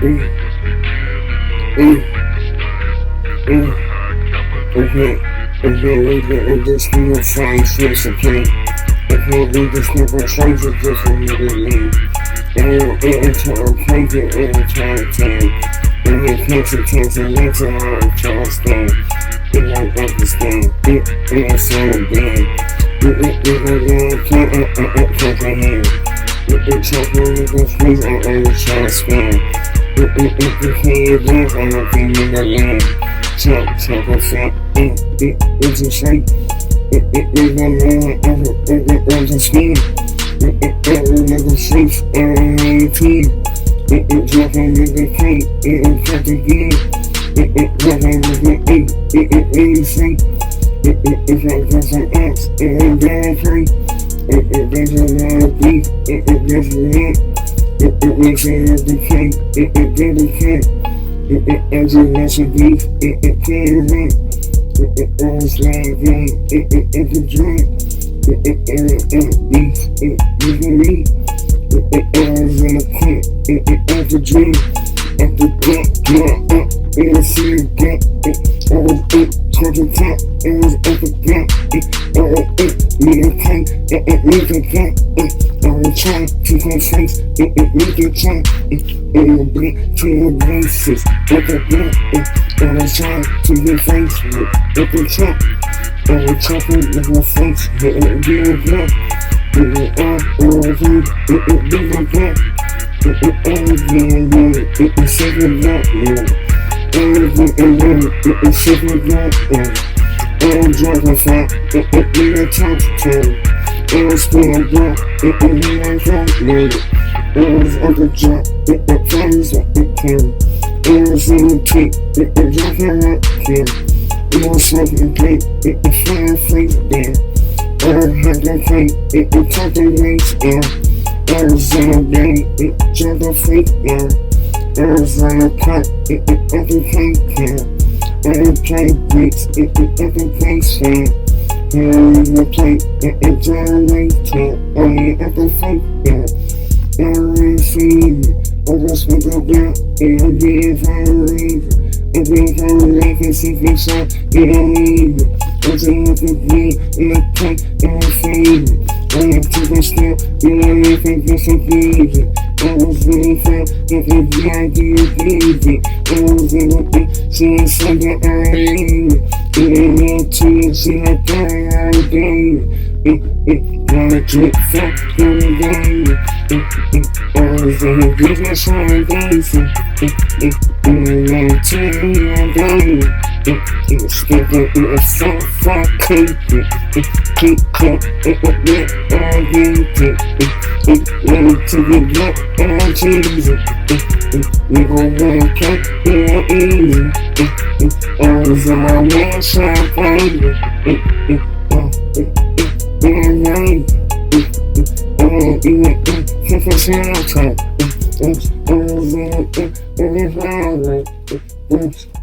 If this feel fine, feels okay. If you leave this never change it, just immediately. Into a blanket, into a time. And you can't pretend to let your heart trust them. You won't understand. It's so bad. You can't comprehend. You check your little face and only try to spam. You can't live on the thing in the land. Check a fact. It's a shape. It's a man. It's a skin. It's a safe. It's a team. It's dropping with the cake. It's cut again. It's dropping with the eight. It's safe. It's like just an X. It's bad free. It's a lot of beef. It's just lit. It makes it the cake. It's the cake. It's a mess of beef. It can't rent. It's like it's a drink. It's beef. You can eat. It's in a pit. It's a drink. It's a gut. It's a gut. It's a top. It's a gut. It's a cake. It's a gut. I'm trying to confess. It's a top. In a bit to the basis. It's a gut. I'm trying to get face with. It's a top. I'm chopping with my face. It's a gut. It's a gut. It's second black, it's second black, and driving fat, it's a top ten, it's spinning black, it's a fat lady, it's at the drop, it flies at the can, it's in the tape, it's dropping at the can, it's smoking plate, it's flying face there, it's at the plate, it's talking race there. Arizona Bay, it's Java Fleet, yeah. Arizona Cut, it's everything, yeah. Airplane beats, it's everything, yeah. Here in the plate, it's generator, only everything, yeah. Everything, almost with a black, it'll be a very if you don't like it, see me so, you don't need it. It's a little bit, look tight, and fade. I have to go step, you know, if it disappears. I was really fat, if it be idea, baby. I was in a bit, see it's like an island. It ain't no tears, see I die, I die. Gotta get fat, gotta die. I was in a business, I dancing. It's skipping, it's so far, keep cut, I get it, ready to get back, I choose it, we gon' wanna cut, yeah, easy, I was in my man shop, baby, it's